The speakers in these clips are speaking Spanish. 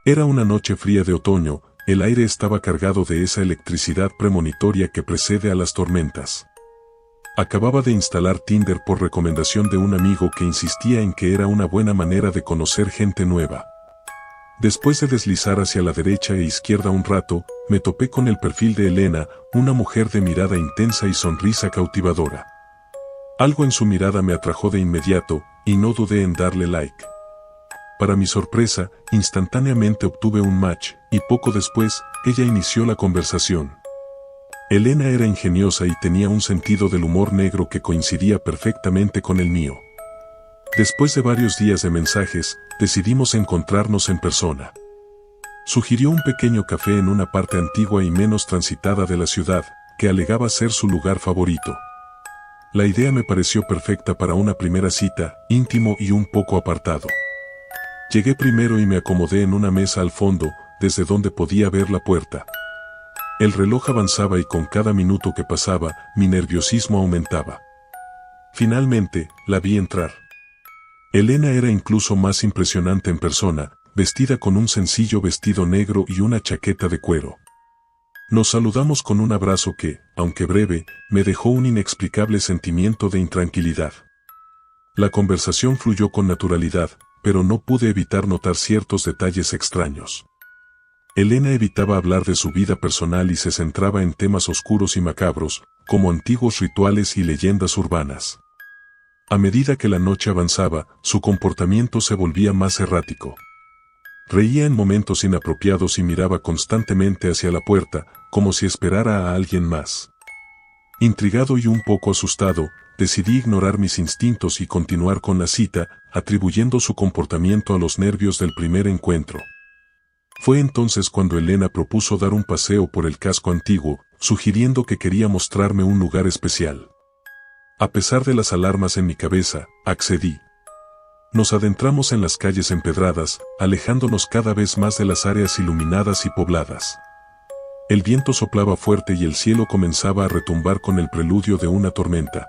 Era una noche fría de otoño, el aire estaba cargado de esa electricidad premonitoria que precede a las tormentas. Acababa de instalar Tinder por recomendación de un amigo que insistía en que era una buena manera de conocer gente nueva. Después de deslizar hacia la derecha e izquierda un rato, me topé con el perfil de Elena, una mujer de mirada intensa y sonrisa cautivadora. Algo en su mirada me atrajo de inmediato, y no dudé en darle like. Para mi sorpresa, instantáneamente obtuve un match, y poco después, ella inició la conversación. Elena era ingeniosa y tenía un sentido del humor negro que coincidía perfectamente con el mío. Después de varios días de mensajes, decidimos encontrarnos en persona. Sugirió un pequeño café en una parte antigua y menos transitada de la ciudad, que alegaba ser su lugar favorito. La idea me pareció perfecta para una primera cita, íntimo y un poco apartado. Llegué primero y me acomodé en una mesa al fondo, desde donde podía ver la puerta. El reloj avanzaba y con cada minuto que pasaba, mi nerviosismo aumentaba. Finalmente, la vi entrar. Elena era incluso más impresionante en persona, vestida con un sencillo vestido negro y una chaqueta de cuero. Nos saludamos con un abrazo que, aunque breve, me dejó un inexplicable sentimiento de intranquilidad. La conversación fluyó con naturalidad, pero no pude evitar notar ciertos detalles extraños. Elena evitaba hablar de su vida personal y se centraba en temas oscuros y macabros, como antiguos rituales y leyendas urbanas. A medida que la noche avanzaba, su comportamiento se volvía más errático. Reía en momentos inapropiados y miraba constantemente hacia la puerta, como si esperara a alguien más. Intrigado y un poco asustado, decidí ignorar mis instintos y continuar con la cita, atribuyendo su comportamiento a los nervios del primer encuentro. Fue entonces cuando Elena propuso dar un paseo por el casco antiguo, sugiriendo que quería mostrarme un lugar especial. A pesar de las alarmas en mi cabeza, accedí. Nos adentramos en las calles empedradas, alejándonos cada vez más de las áreas iluminadas y pobladas. El viento soplaba fuerte y el cielo comenzaba a retumbar con el preludio de una tormenta.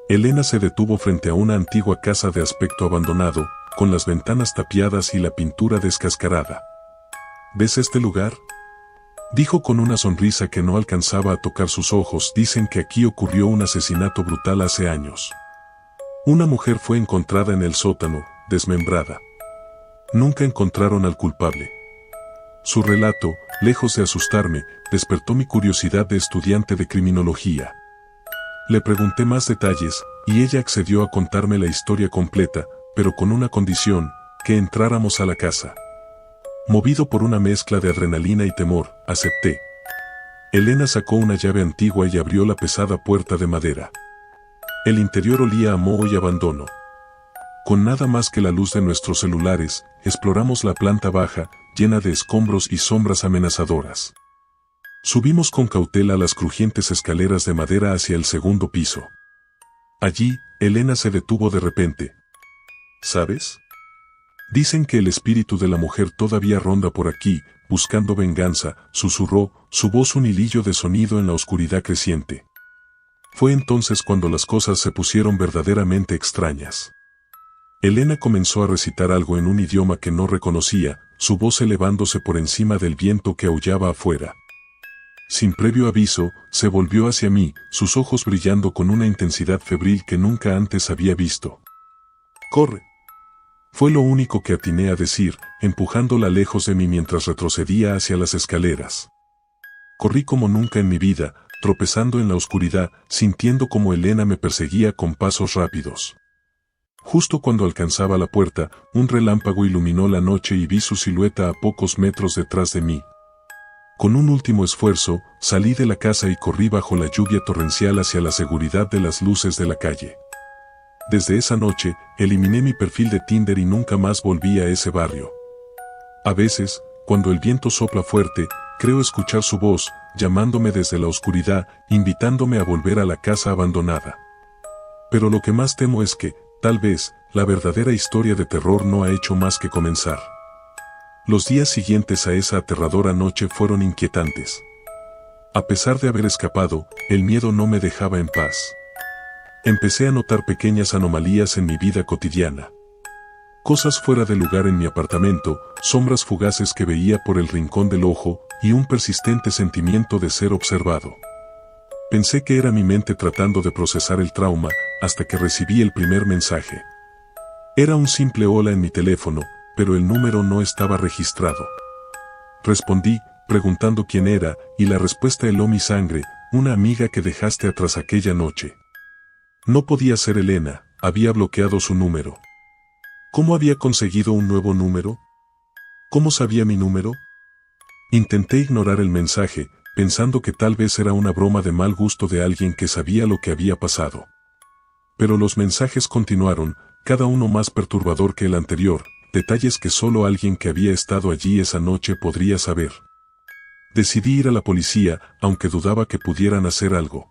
Elena se detuvo frente a una antigua casa de aspecto abandonado, con las ventanas tapiadas y la pintura descascarada. ¿Ves este lugar?, dijo con una sonrisa que no alcanzaba a tocar sus ojos. Dicen que aquí ocurrió un asesinato brutal hace años. Una mujer fue encontrada en el sótano, desmembrada. Nunca encontraron al culpable. Su relato, lejos de asustarme, despertó mi curiosidad de estudiante de criminología. Le pregunté más detalles, y ella accedió a contarme la historia completa, pero con una condición: que entráramos a la casa. Movido por una mezcla de adrenalina y temor, acepté. Elena sacó una llave antigua y abrió la pesada puerta de madera. El interior olía a moho y abandono. Con nada más que la luz de nuestros celulares, exploramos la planta baja, llena de escombros y sombras amenazadoras. Subimos con cautela las crujientes escaleras de madera hacia el segundo piso. Allí, Elena se detuvo de repente. ¿Sabes? Dicen que el espíritu de la mujer todavía ronda por aquí, buscando venganza, susurró, su voz un hilillo de sonido en la oscuridad creciente. Fue entonces cuando las cosas se pusieron verdaderamente extrañas. Elena comenzó a recitar algo en un idioma que no reconocía, su voz elevándose por encima del viento que aullaba afuera. Sin previo aviso, se volvió hacia mí, sus ojos brillando con una intensidad febril que nunca antes había visto. «¡Corre!», fue lo único que atiné a decir, empujándola lejos de mí mientras retrocedía hacia las escaleras. Corrí como nunca en mi vida, tropezando en la oscuridad, sintiendo como Elena me perseguía con pasos rápidos. Justo cuando alcanzaba la puerta, un relámpago iluminó la noche y vi su silueta a pocos metros detrás de mí. Con un último esfuerzo, salí de la casa y corrí bajo la lluvia torrencial hacia la seguridad de las luces de la calle. Desde esa noche, eliminé mi perfil de Tinder y nunca más volví a ese barrio. A veces, cuando el viento sopla fuerte, creo escuchar su voz, llamándome desde la oscuridad, invitándome a volver a la casa abandonada. Pero lo que más temo es que, tal vez, la verdadera historia de terror no ha hecho más que comenzar. Los días siguientes a esa aterradora noche fueron inquietantes. A pesar de haber escapado, el miedo no me dejaba en paz. Empecé a notar pequeñas anomalías en mi vida cotidiana. Cosas fuera de lugar en mi apartamento, sombras fugaces que veía por el rincón del ojo, y un persistente sentimiento de ser observado. Pensé que era mi mente tratando de procesar el trauma, hasta que recibí el primer mensaje. Era un simple hola en mi teléfono, pero el número no estaba registrado. Respondí, preguntando quién era, y la respuesta heló mi sangre, una amiga que dejaste atrás aquella noche. No podía ser Elena, había bloqueado su número. ¿Cómo había conseguido un nuevo número? ¿Cómo sabía mi número? Intenté ignorar el mensaje, pensando que tal vez era una broma de mal gusto de alguien que sabía lo que había pasado. Pero los mensajes continuaron, cada uno más perturbador que el anterior, detalles que solo alguien que había estado allí esa noche podría saber. Decidí ir a la policía, aunque dudaba que pudieran hacer algo.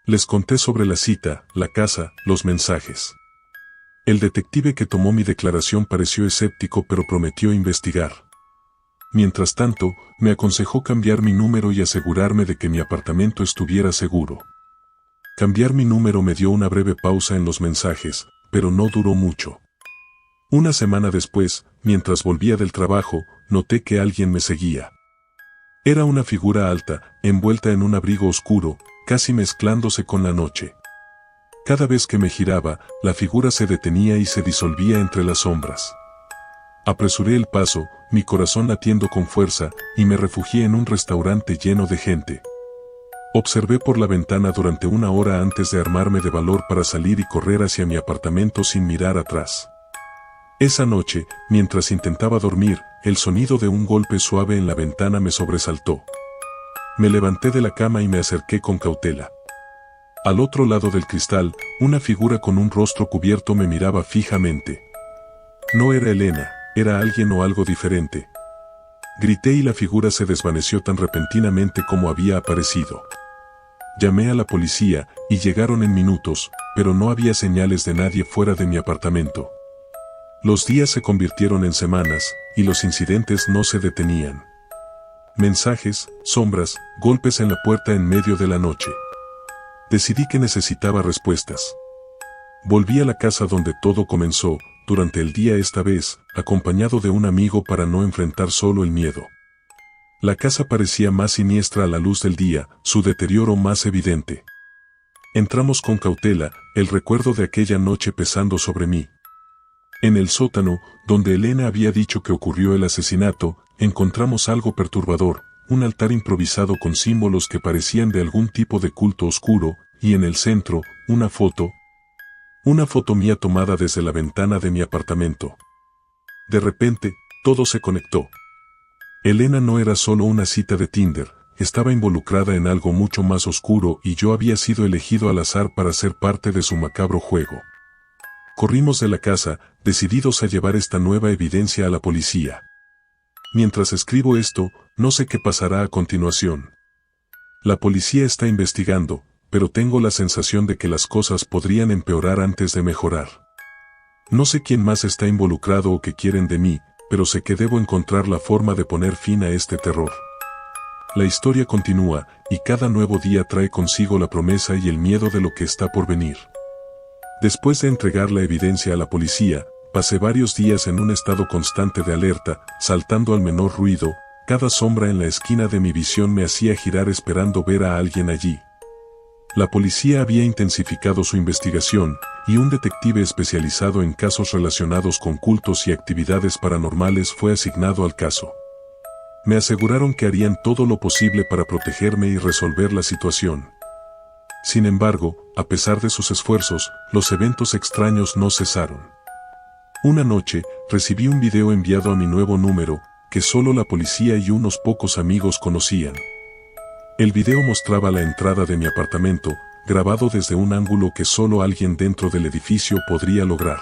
Les conté sobre la cita, la casa, los mensajes. El detective que tomó mi declaración pareció escéptico pero prometió investigar. Mientras tanto, me aconsejó cambiar mi número y asegurarme de que mi apartamento estuviera seguro. Cambiar mi número me dio una breve pausa en los mensajes, pero no duró mucho. Una semana después, mientras volvía del trabajo, noté que alguien me seguía. Era una figura alta, envuelta en un abrigo oscuro, casi mezclándose con la noche. Cada vez que me giraba, la figura se detenía y se disolvía entre las sombras. Apresuré el paso, mi corazón latiendo con fuerza, y me refugié en un restaurante lleno de gente. Observé por la ventana durante una hora antes de armarme de valor para salir y correr hacia mi apartamento sin mirar atrás. Esa noche, mientras intentaba dormir, el sonido de un golpe suave en la ventana me sobresaltó. Me levanté de la cama y me acerqué con cautela. Al otro lado del cristal, una figura con un rostro cubierto me miraba fijamente. No era Elena, era alguien o algo diferente. Grité y la figura se desvaneció tan repentinamente como había aparecido. Llamé a la policía, y llegaron en minutos, pero no había señales de nadie fuera de mi apartamento. Los días se convirtieron en semanas, y los incidentes no se detenían. Mensajes, sombras, golpes en la puerta en medio de la noche. Decidí que necesitaba respuestas. Volví a la casa donde todo comenzó, durante el día esta vez, acompañado de un amigo para no enfrentar solo el miedo. La casa parecía más siniestra a la luz del día, su deterioro más evidente. Entramos con cautela, el recuerdo de aquella noche pesando sobre mí. En el sótano, donde Elena había dicho que ocurrió el asesinato, encontramos algo perturbador, un altar improvisado con símbolos que parecían de algún tipo de culto oscuro, y en el centro, una foto mía tomada desde la ventana de mi apartamento. De repente, todo se conectó. Elena no era solo una cita de Tinder, estaba involucrada en algo mucho más oscuro y yo había sido elegido al azar para ser parte de su macabro juego. Corrimos de la casa, decididos a llevar esta nueva evidencia a la policía. Mientras escribo esto, no sé qué pasará a continuación. La policía está investigando, pero tengo la sensación de que las cosas podrían empeorar antes de mejorar. No sé quién más está involucrado o qué quieren de mí, pero sé que debo encontrar la forma de poner fin a este terror. La historia continúa, y cada nuevo día trae consigo la promesa y el miedo de lo que está por venir. Después de entregar la evidencia a la policía, pasé varios días en un estado constante de alerta, saltando al menor ruido, cada sombra en la esquina de mi visión me hacía girar esperando ver a alguien allí. La policía había intensificado su investigación, y un detective especializado en casos relacionados con cultos y actividades paranormales fue asignado al caso. Me aseguraron que harían todo lo posible para protegerme y resolver la situación. Sin embargo, a pesar de sus esfuerzos, los eventos extraños no cesaron. Una noche, recibí un video enviado a mi nuevo número, que solo la policía y unos pocos amigos conocían. El video mostraba la entrada de mi apartamento, grabado desde un ángulo que solo alguien dentro del edificio podría lograr.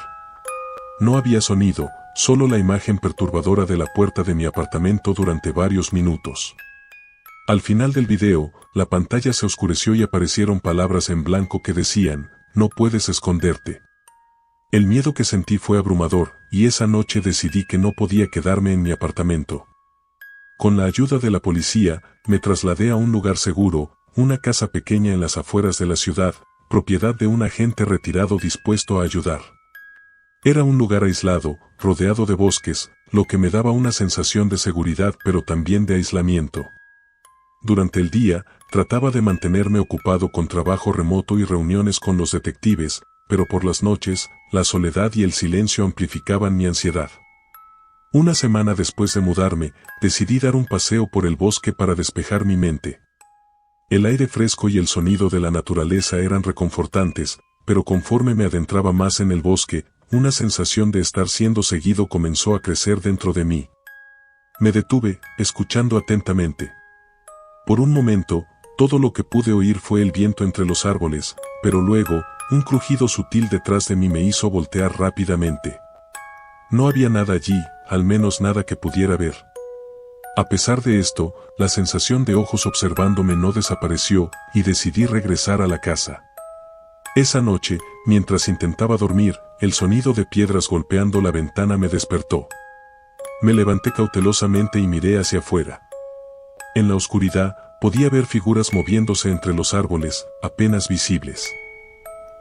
No había sonido, solo la imagen perturbadora de la puerta de mi apartamento durante varios minutos. Al final del video, la pantalla se oscureció y aparecieron palabras en blanco que decían, "No puedes esconderte". El miedo que sentí fue abrumador, y esa noche decidí que no podía quedarme en mi apartamento. Con la ayuda de la policía, me trasladé a un lugar seguro, una casa pequeña en las afueras de la ciudad, propiedad de un agente retirado dispuesto a ayudar. Era un lugar aislado, rodeado de bosques, lo que me daba una sensación de seguridad pero también de aislamiento. Durante el día, trataba de mantenerme ocupado con trabajo remoto y reuniones con los detectives, pero por las noches, la soledad y el silencio amplificaban mi ansiedad. Una semana después de mudarme, decidí dar un paseo por el bosque para despejar mi mente. El aire fresco y el sonido de la naturaleza eran reconfortantes, pero conforme me adentraba más en el bosque, una sensación de estar siendo seguido comenzó a crecer dentro de mí. Me detuve, escuchando atentamente. Por un momento, todo lo que pude oír fue el viento entre los árboles, pero luego, un crujido sutil detrás de mí me hizo voltear rápidamente. No había nada allí, al menos nada que pudiera ver. A pesar de esto, la sensación de ojos observándome no desapareció, y decidí regresar a la casa. Esa noche, mientras intentaba dormir, el sonido de piedras golpeando la ventana me despertó. Me levanté cautelosamente y miré hacia afuera. En la oscuridad, podía ver figuras moviéndose entre los árboles, apenas visibles.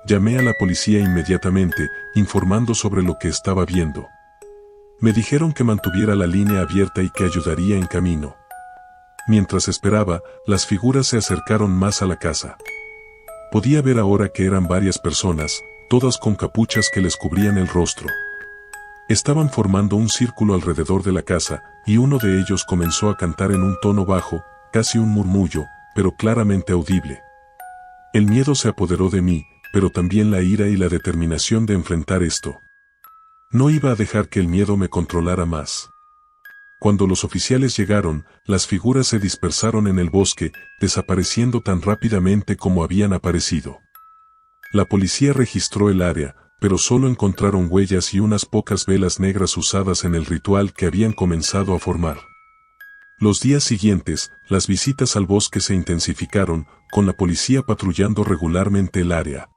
Llamé a la policía inmediatamente, informando sobre lo que estaba viendo. Me dijeron que mantuviera la línea abierta y que ayudaría en camino. Mientras esperaba, las figuras se acercaron más a la casa. Podía ver ahora que eran varias personas, todas con capuchas que les cubrían el rostro. Estaban formando un círculo alrededor de la casa, y uno de ellos comenzó a cantar en un tono bajo, casi un murmullo, pero claramente audible. El miedo se apoderó de mí, pero también la ira y la determinación de enfrentar esto. No iba a dejar que el miedo me controlara más. Cuando los oficiales llegaron, las figuras se dispersaron en el bosque, desapareciendo tan rápidamente como habían aparecido. La policía registró el área, pero solo encontraron huellas y unas pocas velas negras usadas en el ritual que habían comenzado a formar. Los días siguientes, las visitas al bosque se intensificaron, con la policía patrullando regularmente el área.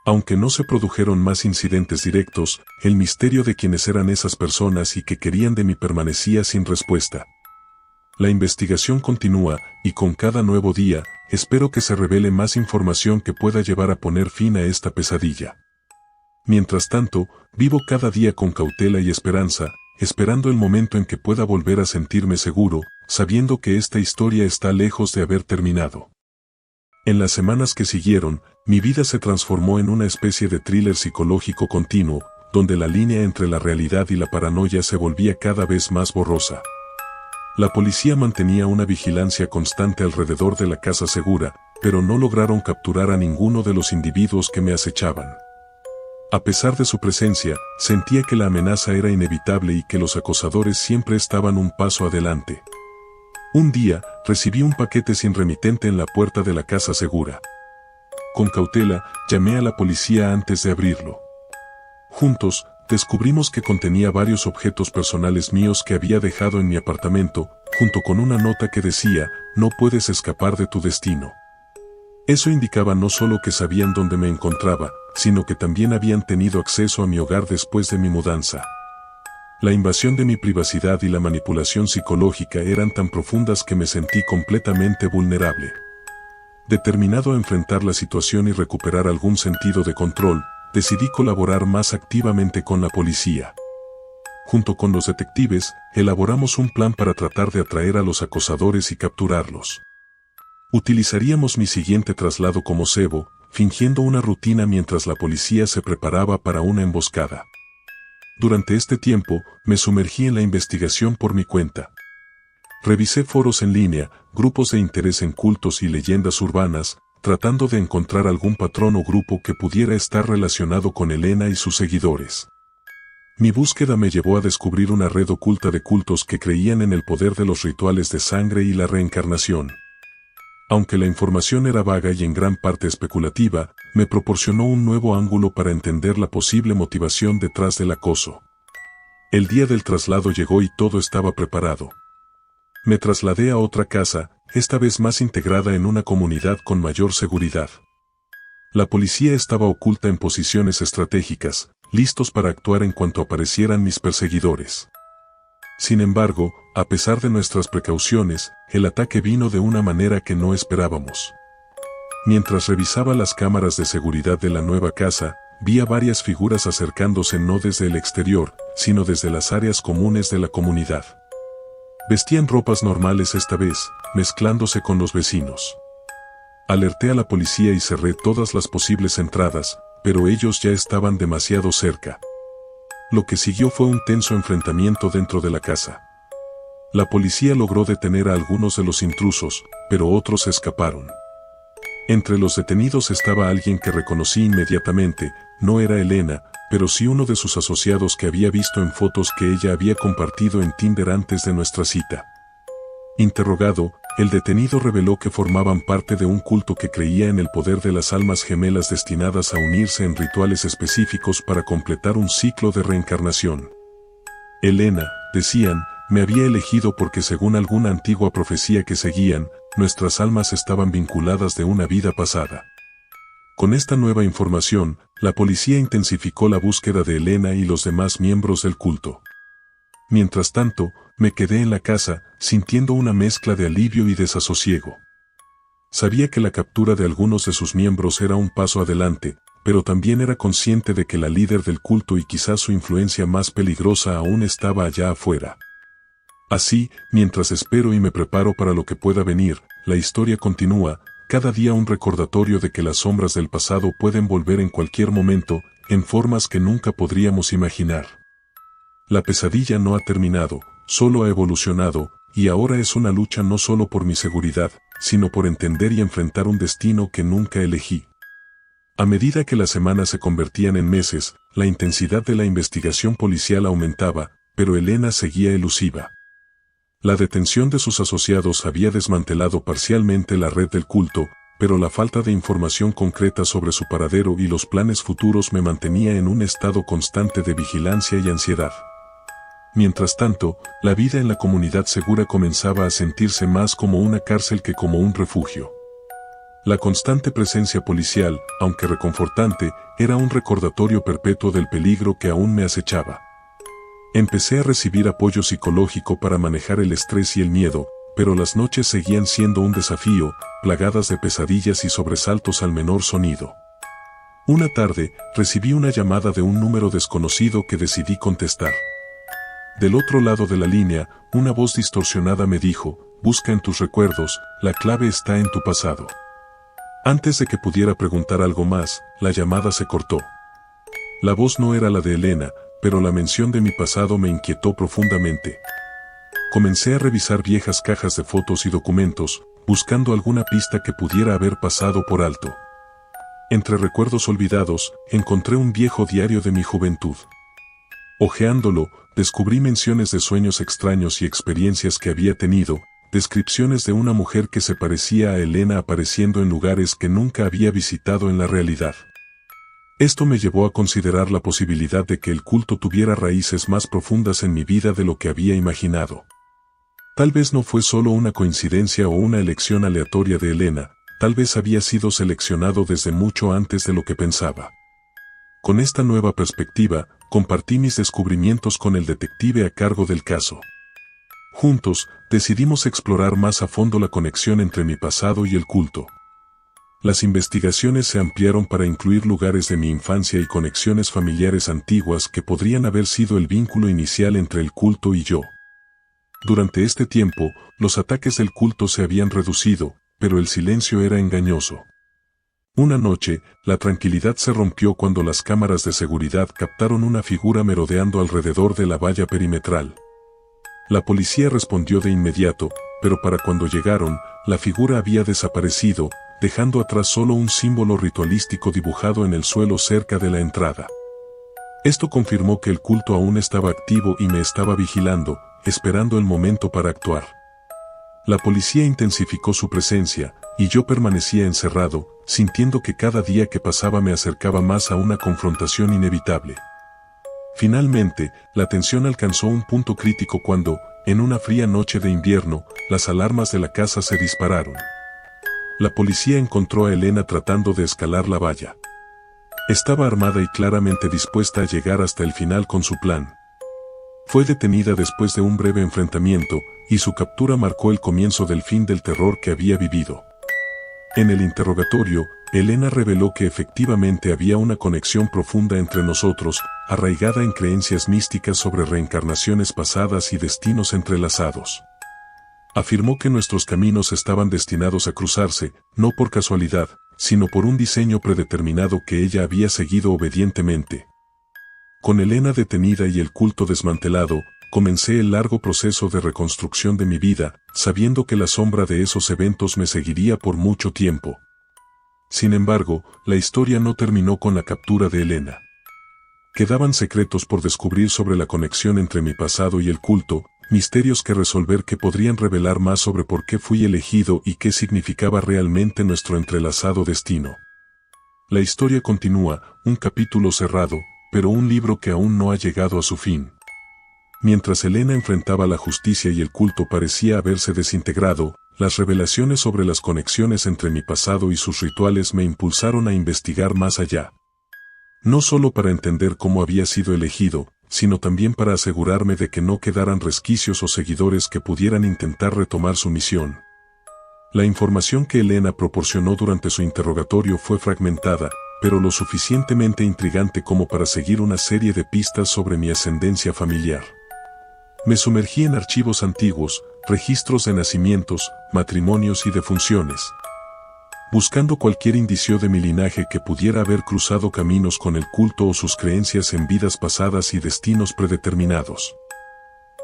Aunque no se produjeron más incidentes directos, el misterio de quiénes eran esas personas y qué querían de mí permanecía sin respuesta. La investigación continúa, y con cada nuevo día, espero que se revele más información que pueda llevar a poner fin a esta pesadilla. Mientras tanto, vivo cada día con cautela y esperanza, esperando el momento en que pueda volver a sentirme seguro, sabiendo que esta historia está lejos de haber terminado. En las semanas que siguieron, mi vida se transformó en una especie de thriller psicológico continuo, donde la línea entre la realidad y la paranoia se volvía cada vez más borrosa. La policía mantenía una vigilancia constante alrededor de la casa segura, pero no lograron capturar a ninguno de los individuos que me acechaban. A pesar de su presencia, sentía que la amenaza era inevitable y que los acosadores siempre estaban un paso adelante. Un día, recibí un paquete sin remitente en la puerta de la casa segura. Con cautela, llamé a la policía antes de abrirlo. Juntos, descubrimos que contenía varios objetos personales míos que había dejado en mi apartamento, junto con una nota que decía, "No puedes escapar de tu destino". Eso indicaba no solo que sabían dónde me encontraba, sino que también habían tenido acceso a mi hogar después de mi mudanza. La invasión de mi privacidad y la manipulación psicológica eran tan profundas que me sentí completamente vulnerable. Determinado a enfrentar la situación y recuperar algún sentido de control, decidí colaborar más activamente con la policía. Junto con los detectives, elaboramos un plan para tratar de atraer a los acosadores y capturarlos. Utilizaríamos mi siguiente traslado como cebo, fingiendo una rutina mientras la policía se preparaba para una emboscada. Durante este tiempo, me sumergí en la investigación por mi cuenta. Revisé foros en línea, grupos de interés en cultos y leyendas urbanas, tratando de encontrar algún patrón o grupo que pudiera estar relacionado con Elena y sus seguidores. Mi búsqueda me llevó a descubrir una red oculta de cultos que creían en el poder de los rituales de sangre y la reencarnación. Aunque la información era vaga y en gran parte especulativa, me proporcionó un nuevo ángulo para entender la posible motivación detrás del acoso. El día del traslado llegó y todo estaba preparado. Me trasladé a otra casa, esta vez más integrada en una comunidad con mayor seguridad. La policía estaba oculta en posiciones estratégicas, listos para actuar en cuanto aparecieran mis perseguidores. Sin embargo, a pesar de nuestras precauciones, el ataque vino de una manera que no esperábamos. Mientras revisaba las cámaras de seguridad de la nueva casa, vi a varias figuras acercándose no desde el exterior, sino desde las áreas comunes de la comunidad. Vestían ropas normales esta vez, mezclándose con los vecinos. Alerté a la policía y cerré todas las posibles entradas, pero ellos ya estaban demasiado cerca. Lo que siguió fue un tenso enfrentamiento dentro de la casa. La policía logró detener a algunos de los intrusos, pero otros escaparon. Entre los detenidos estaba alguien que reconocí inmediatamente. No era Elena, pero sí uno de sus asociados que había visto en fotos que ella había compartido en Tinder antes de nuestra cita. Interrogado, el detenido reveló que formaban parte de un culto que creía en el poder de las almas gemelas destinadas a unirse en rituales específicos para completar un ciclo de reencarnación. Elena, decían, me había elegido porque según alguna antigua profecía que seguían, nuestras almas estaban vinculadas de una vida pasada. Con esta nueva información, la policía intensificó la búsqueda de Elena y los demás miembros del culto. Mientras tanto, me quedé en la casa, sintiendo una mezcla de alivio y desasosiego. Sabía que la captura de algunos de sus miembros era un paso adelante, pero también era consciente de que la líder del culto y quizás su influencia más peligrosa aún estaba allá afuera. Así, mientras espero y me preparo para lo que pueda venir, la historia continúa, cada día un recordatorio de que las sombras del pasado pueden volver en cualquier momento, en formas que nunca podríamos imaginar. La pesadilla no ha terminado, solo ha evolucionado, y ahora es una lucha no solo por mi seguridad, sino por entender y enfrentar un destino que nunca elegí. A medida que las semanas se convertían en meses, la intensidad de la investigación policial aumentaba, pero Elena seguía elusiva. La detención de sus asociados había desmantelado parcialmente la red del culto, pero la falta de información concreta sobre su paradero y los planes futuros me mantenía en un estado constante de vigilancia y ansiedad. Mientras tanto, la vida en la comunidad segura comenzaba a sentirse más como una cárcel que como un refugio. La constante presencia policial, aunque reconfortante, era un recordatorio perpetuo del peligro que aún me acechaba. Empecé a recibir apoyo psicológico para manejar el estrés y el miedo, pero las noches seguían siendo un desafío, plagadas de pesadillas y sobresaltos al menor sonido. Una tarde, recibí una llamada de un número desconocido que decidí contestar. Del otro lado de la línea, una voz distorsionada me dijo, busca en tus recuerdos, la clave está en tu pasado. Antes de que pudiera preguntar algo más, la llamada se cortó. La voz no era la de Elena, pero la mención de mi pasado me inquietó profundamente. Comencé a revisar viejas cajas de fotos y documentos, buscando alguna pista que pudiera haber pasado por alto. Entre recuerdos olvidados, encontré un viejo diario de mi juventud. Hojeándolo, descubrí menciones de sueños extraños y experiencias que había tenido, descripciones de una mujer que se parecía a Elena apareciendo en lugares que nunca había visitado en la realidad. Esto me llevó a considerar la posibilidad de que el culto tuviera raíces más profundas en mi vida de lo que había imaginado. Tal vez no fue solo una coincidencia o una elección aleatoria de Elena, tal vez había sido seleccionado desde mucho antes de lo que pensaba. Con esta nueva perspectiva, compartí mis descubrimientos con el detective a cargo del caso. Juntos, decidimos explorar más a fondo la conexión entre mi pasado y el culto. Las investigaciones se ampliaron para incluir lugares de mi infancia y conexiones familiares antiguas que podrían haber sido el vínculo inicial entre el culto y yo. Durante este tiempo, los ataques del culto se habían reducido, pero el silencio era engañoso. Una noche, la tranquilidad se rompió cuando las cámaras de seguridad captaron una figura merodeando alrededor de la valla perimetral. La policía respondió de inmediato, pero para cuando llegaron, la figura había desaparecido, dejando atrás solo un símbolo ritualístico dibujado en el suelo cerca de la entrada. Esto confirmó que el culto aún estaba activo y me estaba vigilando, esperando el momento para actuar. La policía intensificó su presencia, y yo permanecía encerrado, sintiendo que cada día que pasaba me acercaba más a una confrontación inevitable. Finalmente, la tensión alcanzó un punto crítico cuando, en una fría noche de invierno, las alarmas de la casa se dispararon. La policía encontró a Elena tratando de escalar la valla. Estaba armada y claramente dispuesta a llegar hasta el final con su plan. Fue detenida después de un breve enfrentamiento, y su captura marcó el comienzo del fin del terror que había vivido. En el interrogatorio, Elena reveló que efectivamente había una conexión profunda entre nosotros, arraigada en creencias místicas sobre reencarnaciones pasadas y destinos entrelazados. Afirmó que nuestros caminos estaban destinados a cruzarse, no por casualidad, sino por un diseño predeterminado que ella había seguido obedientemente. Con Elena detenida y el culto desmantelado, comencé el largo proceso de reconstrucción de mi vida, sabiendo que la sombra de esos eventos me seguiría por mucho tiempo. Sin embargo, la historia no terminó con la captura de Elena. Quedaban secretos por descubrir sobre la conexión entre mi pasado y el culto, misterios que resolver que podrían revelar más sobre por qué fui elegido y qué significaba realmente nuestro entrelazado destino. La historia continúa, un capítulo cerrado, pero un libro que aún no ha llegado a su fin. Mientras Elena enfrentaba la justicia y el culto parecía haberse desintegrado, las revelaciones sobre las conexiones entre mi pasado y sus rituales me impulsaron a investigar más allá. No solo para entender cómo había sido elegido, sino también para asegurarme de que no quedaran resquicios o seguidores que pudieran intentar retomar su misión. La información que Elena proporcionó durante su interrogatorio fue fragmentada, pero lo suficientemente intrigante como para seguir una serie de pistas sobre mi ascendencia familiar. Me sumergí en archivos antiguos, registros de nacimientos, matrimonios y defunciones, buscando cualquier indicio de mi linaje que pudiera haber cruzado caminos con el culto o sus creencias en vidas pasadas y destinos predeterminados.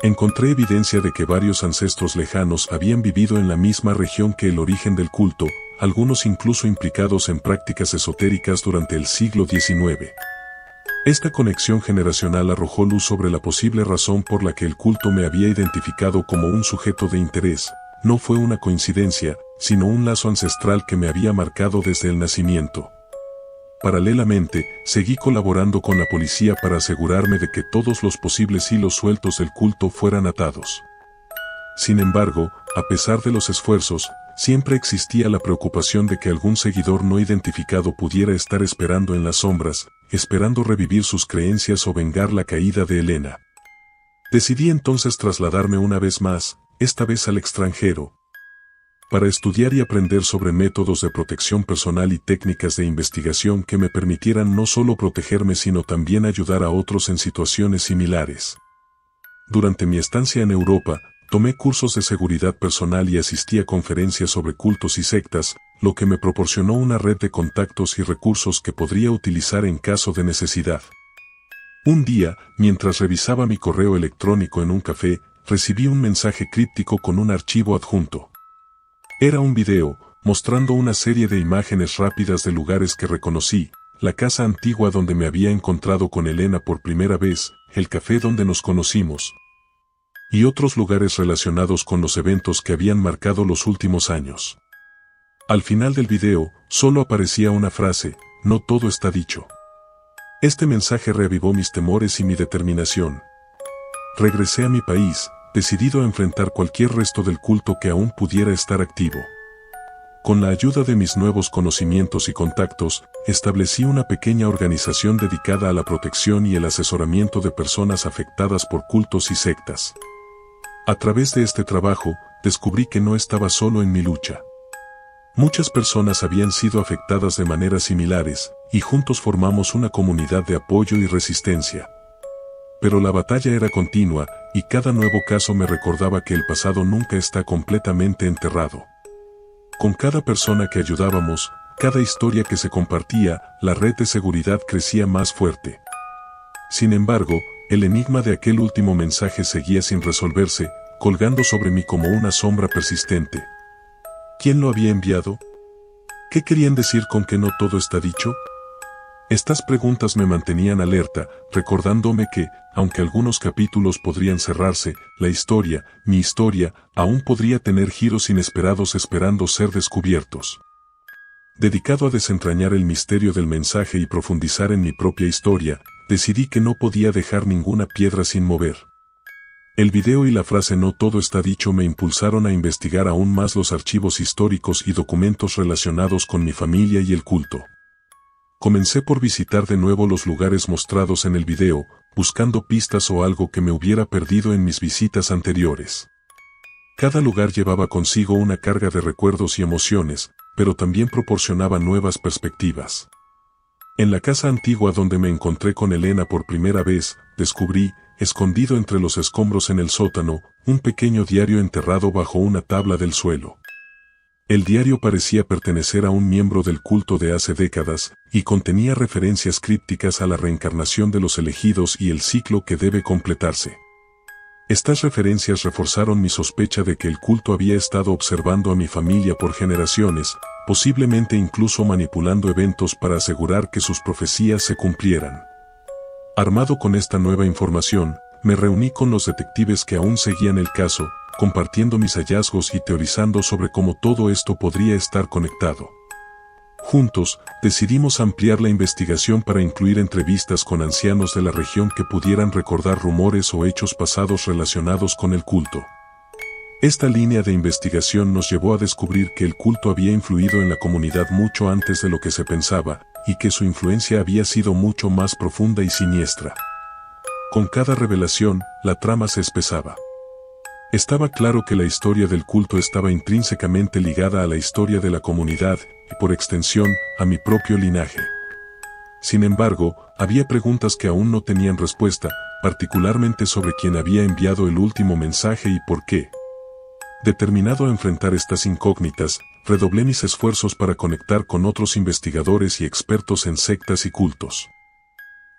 Encontré evidencia de que varios ancestros lejanos habían vivido en la misma región que el origen del culto, algunos incluso implicados en prácticas esotéricas durante el siglo XIX. Esta conexión generacional arrojó luz sobre la posible razón por la que el culto me había identificado como un sujeto de interés. No fue una coincidencia, sino un lazo ancestral que me había marcado desde el nacimiento. Paralelamente, seguí colaborando con la policía para asegurarme de que todos los posibles hilos sueltos del culto fueran atados. Sin embargo, a pesar de los esfuerzos, siempre existía la preocupación de que algún seguidor no identificado pudiera estar esperando en las sombras, esperando revivir sus creencias o vengar la caída de Elena. Decidí entonces trasladarme una vez más, esta vez al extranjero, para estudiar y aprender sobre métodos de protección personal y técnicas de investigación que me permitieran no solo protegerme sino también ayudar a otros en situaciones similares. Durante mi estancia en Europa, tomé cursos de seguridad personal y asistí a conferencias sobre cultos y sectas, lo que me proporcionó una red de contactos y recursos que podría utilizar en caso de necesidad. Un día, mientras revisaba mi correo electrónico en un café, recibí un mensaje críptico con un archivo adjunto. Era un video, mostrando una serie de imágenes rápidas de lugares que reconocí, la casa antigua donde me había encontrado con Elena por primera vez, el café donde nos conocimos, y otros lugares relacionados con los eventos que habían marcado los últimos años. Al final del video, solo aparecía una frase: no todo está dicho. Este mensaje reavivó mis temores y mi determinación. Regresé a mi país, decidido a enfrentar cualquier resto del culto que aún pudiera estar activo. Con la ayuda de mis nuevos conocimientos y contactos, establecí una pequeña organización dedicada a la protección y el asesoramiento de personas afectadas por cultos y sectas. A través de este trabajo, descubrí que no estaba solo en mi lucha. Muchas personas habían sido afectadas de maneras similares, y juntos formamos una comunidad de apoyo y resistencia. Pero la batalla era continua, y cada nuevo caso me recordaba que el pasado nunca está completamente enterrado. Con cada persona que ayudábamos, cada historia que se compartía, la red de seguridad crecía más fuerte. Sin embargo, el enigma de aquel último mensaje seguía sin resolverse, colgando sobre mí como una sombra persistente. ¿Quién lo había enviado? ¿Qué querían decir con que no todo está dicho? Estas preguntas me mantenían alerta, recordándome que, aunque algunos capítulos podrían cerrarse, la historia, mi historia, aún podría tener giros inesperados esperando ser descubiertos. Dedicado a desentrañar el misterio del mensaje y profundizar en mi propia historia, decidí que no podía dejar ninguna piedra sin mover. El video y la frase "no todo está dicho" me impulsaron a investigar aún más los archivos históricos y documentos relacionados con mi familia y el culto. Comencé por visitar de nuevo los lugares mostrados en el video, buscando pistas o algo que me hubiera perdido en mis visitas anteriores. Cada lugar llevaba consigo una carga de recuerdos y emociones, pero también proporcionaba nuevas perspectivas. En la casa antigua donde me encontré con Elena por primera vez, descubrí, escondido entre los escombros en el sótano, un pequeño diario enterrado bajo una tabla del suelo. El diario parecía pertenecer a un miembro del culto de hace décadas, y contenía referencias crípticas a la reencarnación de los elegidos y el ciclo que debe completarse. Estas referencias reforzaron mi sospecha de que el culto había estado observando a mi familia por generaciones, posiblemente incluso manipulando eventos para asegurar que sus profecías se cumplieran. Armado con esta nueva información, me reuní con los detectives que aún seguían el caso, compartiendo mis hallazgos y teorizando sobre cómo todo esto podría estar conectado. Juntos, decidimos ampliar la investigación para incluir entrevistas con ancianos de la región que pudieran recordar rumores o hechos pasados relacionados con el culto. Esta línea de investigación nos llevó a descubrir que el culto había influido en la comunidad mucho antes de lo que se pensaba, y que su influencia había sido mucho más profunda y siniestra. Con cada revelación, la trama se espesaba. Estaba claro que la historia del culto estaba intrínsecamente ligada a la historia de la comunidad, y por extensión, a mi propio linaje. Sin embargo, había preguntas que aún no tenían respuesta, particularmente sobre quién había enviado el último mensaje y por qué. Determinado a enfrentar estas incógnitas, redoblé mis esfuerzos para conectar con otros investigadores y expertos en sectas y cultos.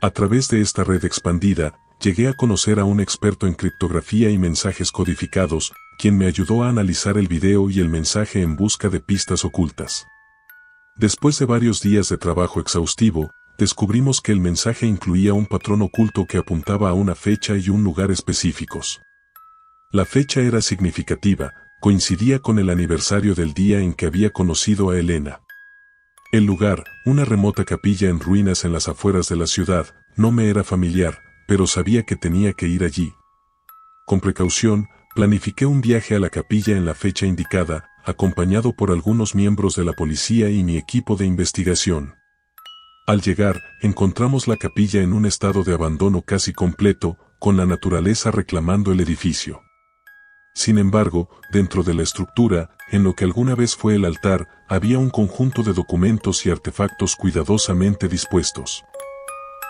A través de esta red expandida, llegué a conocer a un experto en criptografía y mensajes codificados, quien me ayudó a analizar el video y el mensaje en busca de pistas ocultas. Después de varios días de trabajo exhaustivo, descubrimos que el mensaje incluía un patrón oculto que apuntaba a una fecha y un lugar específicos. La fecha era significativa, coincidía con el aniversario del día en que había conocido a Elena. El lugar, una remota capilla en ruinas en las afueras de la ciudad, no me era familiar, pero sabía que tenía que ir allí. Con precaución, planifiqué un viaje a la capilla en la fecha indicada, acompañado por algunos miembros de la policía y mi equipo de investigación. Al llegar, encontramos la capilla en un estado de abandono casi completo, con la naturaleza reclamando el edificio. Sin embargo, dentro de la estructura, en lo que alguna vez fue el altar, había un conjunto de documentos y artefactos cuidadosamente dispuestos.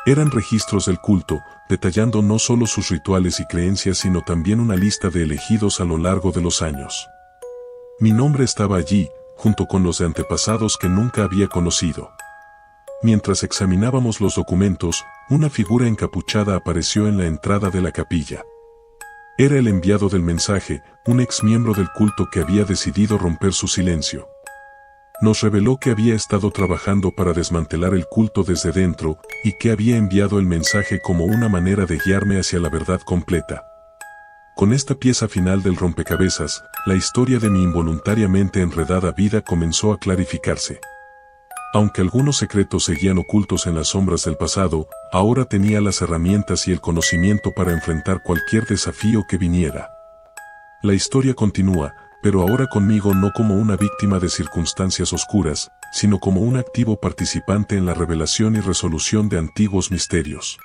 Eran registros del culto, detallando no solo sus rituales y creencias sino también una lista de elegidos a lo largo de los años. Mi nombre estaba allí, junto con los de antepasados que nunca había conocido. Mientras examinábamos los documentos, una figura encapuchada apareció en la entrada de la capilla. Era el enviado del mensaje, un ex miembro del culto que había decidido romper su silencio. Nos reveló que había estado trabajando para desmantelar el culto desde dentro, y que había enviado el mensaje como una manera de guiarme hacia la verdad completa. Con esta pieza final del rompecabezas, la historia de mi involuntariamente enredada vida comenzó a clarificarse. Aunque algunos secretos seguían ocultos en las sombras del pasado, ahora tenía las herramientas y el conocimiento para enfrentar cualquier desafío que viniera. La historia continúa, pero ahora conmigo no como una víctima de circunstancias oscuras, sino como un activo participante en la revelación y resolución de antiguos misterios.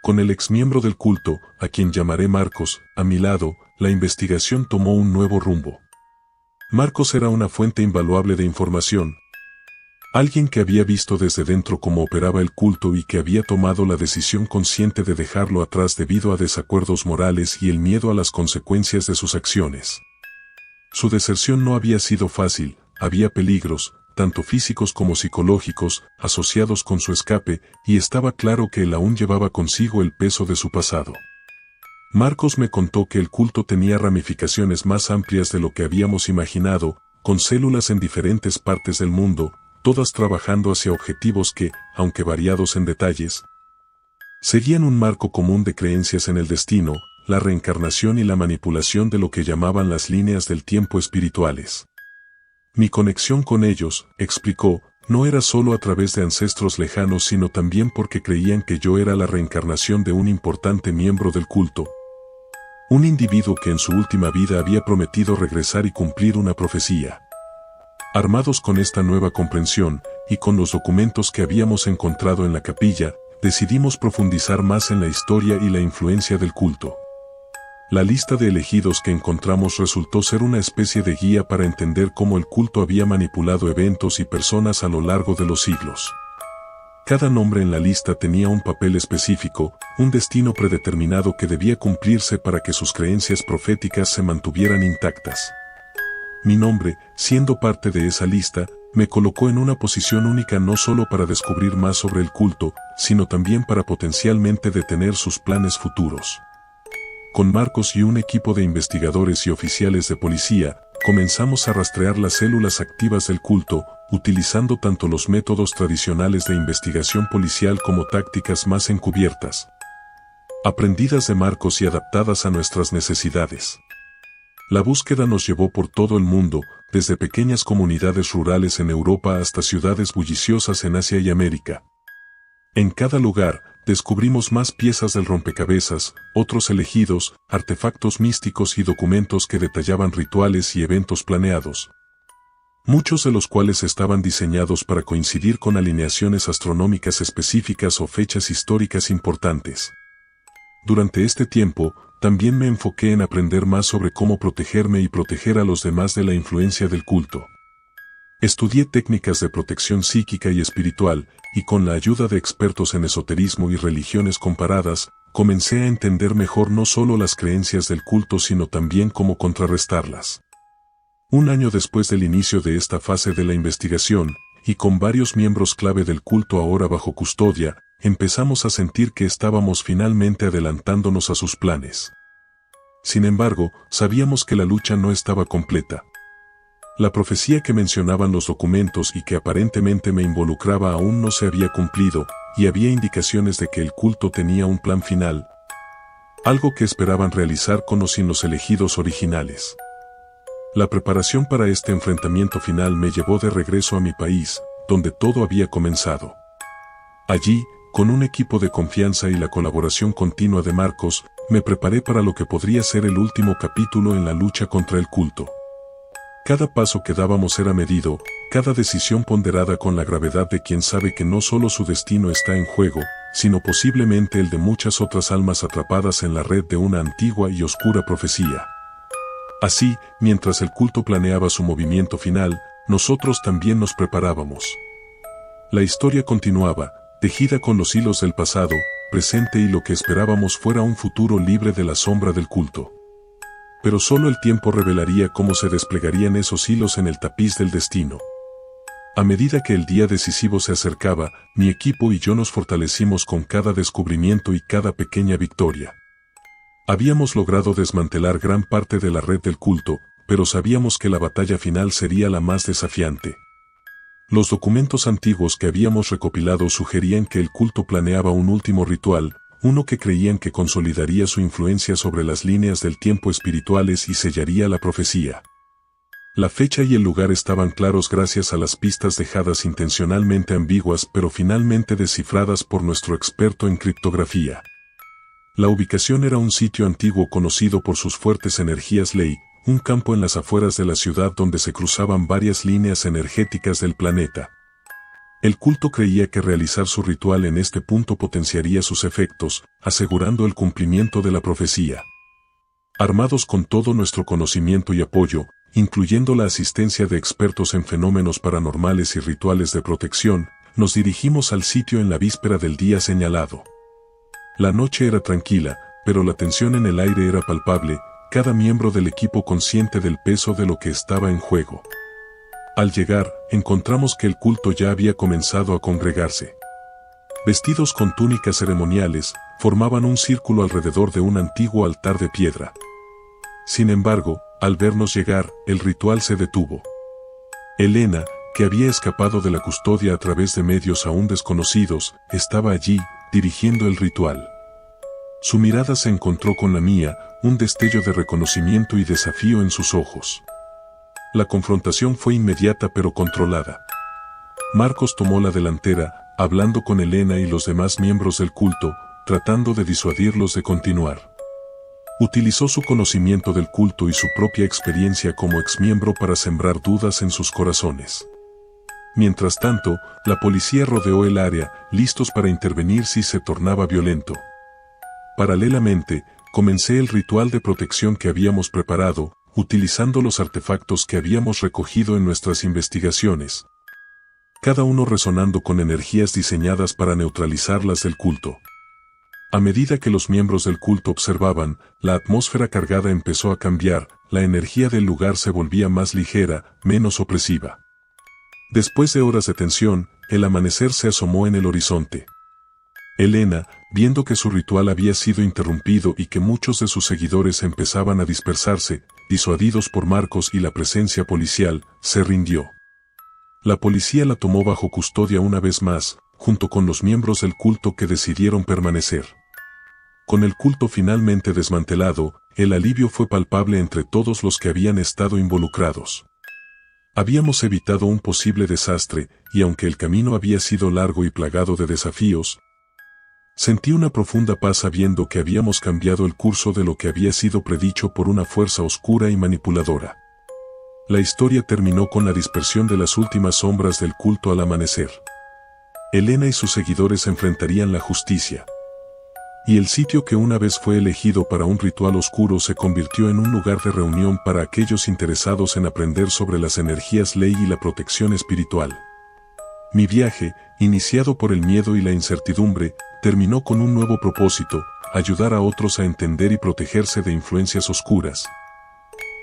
Con el exmiembro del culto, a quien llamaré Marcos, a mi lado, la investigación tomó un nuevo rumbo. Marcos era una fuente invaluable de información, alguien que había visto desde dentro cómo operaba el culto y que había tomado la decisión consciente de dejarlo atrás debido a desacuerdos morales y el miedo a las consecuencias de sus acciones. Su deserción no había sido fácil, había peligros, tanto físicos como psicológicos, asociados con su escape, y estaba claro que él aún llevaba consigo el peso de su pasado. Marcos me contó que el culto tenía ramificaciones más amplias de lo que habíamos imaginado, con células en diferentes partes del mundo, todas trabajando hacia objetivos que, aunque variados en detalles, seguían un marco común de creencias en el destino, la reencarnación y la manipulación de lo que llamaban las líneas del tiempo espirituales. Mi conexión con ellos, explicó, no era solo a través de ancestros lejanos sino también porque creían que yo era la reencarnación de un importante miembro del culto. Un individuo que en su última vida había prometido regresar y cumplir una profecía. Armados con esta nueva comprensión, y con los documentos que habíamos encontrado en la capilla, decidimos profundizar más en la historia y la influencia del culto. La lista de elegidos que encontramos resultó ser una especie de guía para entender cómo el culto había manipulado eventos y personas a lo largo de los siglos. Cada nombre en la lista tenía un papel específico, un destino predeterminado que debía cumplirse para que sus creencias proféticas se mantuvieran intactas. Mi nombre, siendo parte de esa lista, me colocó en una posición única no solo para descubrir más sobre el culto, sino también para potencialmente detener sus planes futuros. Con Marcos y un equipo de investigadores y oficiales de policía, comenzamos a rastrear las células activas del culto, utilizando tanto los métodos tradicionales de investigación policial como tácticas más encubiertas, aprendidas de Marcos y adaptadas a nuestras necesidades. La búsqueda nos llevó por todo el mundo, desde pequeñas comunidades rurales en Europa hasta ciudades bulliciosas en Asia y América. En cada lugar, descubrimos más piezas del rompecabezas, otros elegidos, artefactos místicos y documentos que detallaban rituales y eventos planeados, muchos de los cuales estaban diseñados para coincidir con alineaciones astronómicas específicas o fechas históricas importantes. Durante este tiempo, también me enfoqué en aprender más sobre cómo protegerme y proteger a los demás de la influencia del culto. Estudié técnicas de protección psíquica y espiritual, y con la ayuda de expertos en esoterismo y religiones comparadas, comencé a entender mejor no solo las creencias del culto sino también cómo contrarrestarlas. Un año después del inicio de esta fase de la investigación, y con varios miembros clave del culto ahora bajo custodia, empezamos a sentir que estábamos finalmente adelantándonos a sus planes. Sin embargo, sabíamos que la lucha no estaba completa. La profecía que mencionaban los documentos y que aparentemente me involucraba aún no se había cumplido, y había indicaciones de que el culto tenía un plan final, algo que esperaban realizar con o sin los elegidos originales. La preparación para este enfrentamiento final me llevó de regreso a mi país, donde todo había comenzado. Allí, con un equipo de confianza y la colaboración continua de Marcos, me preparé para lo que podría ser el último capítulo en la lucha contra el culto. Cada paso que dábamos era medido, cada decisión ponderada con la gravedad de quien sabe que no solo su destino está en juego, sino posiblemente el de muchas otras almas atrapadas en la red de una antigua y oscura profecía. Así, mientras el culto planeaba su movimiento final, nosotros también nos preparábamos. La historia continuaba, tejida con los hilos del pasado, presente y lo que esperábamos fuera un futuro libre de la sombra del culto. Pero solo el tiempo revelaría cómo se desplegarían esos hilos en el tapiz del destino. A medida que el día decisivo se acercaba, mi equipo y yo nos fortalecimos con cada descubrimiento y cada pequeña victoria. Habíamos logrado desmantelar gran parte de la red del culto, pero sabíamos que la batalla final sería la más desafiante. Los documentos antiguos que habíamos recopilado sugerían que el culto planeaba un último ritual, uno que creían que consolidaría su influencia sobre las líneas del tiempo espirituales y sellaría la profecía. La fecha y el lugar estaban claros gracias a las pistas dejadas intencionalmente ambiguas pero finalmente descifradas por nuestro experto en criptografía. La ubicación era un sitio antiguo conocido por sus fuertes energías ley, un campo en las afueras de la ciudad donde se cruzaban varias líneas energéticas del planeta. El culto creía que realizar su ritual en este punto potenciaría sus efectos, asegurando el cumplimiento de la profecía. Armados con todo nuestro conocimiento y apoyo, incluyendo la asistencia de expertos en fenómenos paranormales y rituales de protección, nos dirigimos al sitio en la víspera del día señalado. La noche era tranquila, pero la tensión en el aire era palpable, cada miembro del equipo consciente del peso de lo que estaba en juego. Al llegar, encontramos que el culto ya había comenzado a congregarse. Vestidos con túnicas ceremoniales, formaban un círculo alrededor de un antiguo altar de piedra. Sin embargo, al vernos llegar, el ritual se detuvo. Elena, que había escapado de la custodia a través de medios aún desconocidos, estaba allí, dirigiendo el ritual. Su mirada se encontró con la mía, un destello de reconocimiento y desafío en sus ojos. La confrontación fue inmediata pero controlada. Marcos tomó la delantera, hablando con Elena y los demás miembros del culto, tratando de disuadirlos de continuar. Utilizó su conocimiento del culto y su propia experiencia como exmiembro para sembrar dudas en sus corazones. Mientras tanto, la policía rodeó el área, listos para intervenir si se tornaba violento. Paralelamente, comencé el ritual de protección que habíamos preparado, utilizando los artefactos que habíamos recogido en nuestras investigaciones, cada uno resonando con energías diseñadas para neutralizarlas del culto. A medida que los miembros del culto observaban, la atmósfera cargada empezó a cambiar, la energía del lugar se volvía más ligera, menos opresiva. Después de horas de tensión, el amanecer se asomó en el horizonte. Elena, viendo que su ritual había sido interrumpido y que muchos de sus seguidores empezaban a dispersarse, disuadidos por Marcos y la presencia policial, se rindió. La policía la tomó bajo custodia una vez más, junto con los miembros del culto que decidieron permanecer. Con el culto finalmente desmantelado, el alivio fue palpable entre todos los que habían estado involucrados. Habíamos evitado un posible desastre, y aunque el camino había sido largo y plagado de desafíos, sentí una profunda paz sabiendo que habíamos cambiado el curso de lo que había sido predicho por una fuerza oscura y manipuladora. La historia terminó con la dispersión de las últimas sombras del culto al amanecer. Elena y sus seguidores enfrentarían la justicia. Y el sitio que una vez fue elegido para un ritual oscuro se convirtió en un lugar de reunión para aquellos interesados en aprender sobre las energías ley y la protección espiritual. Mi viaje, iniciado por el miedo y la incertidumbre, terminó con un nuevo propósito: ayudar a otros a entender y protegerse de influencias oscuras,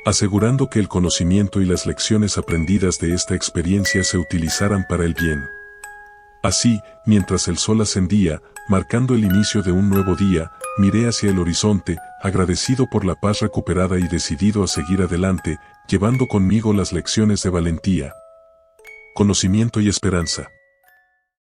asegurando que el conocimiento y las lecciones aprendidas de esta experiencia se utilizaran para el bien. Así, mientras el sol ascendía, marcando el inicio de un nuevo día, miré hacia el horizonte, agradecido por la paz recuperada y decidido a seguir adelante, llevando conmigo las lecciones de valentía, conocimiento y esperanza.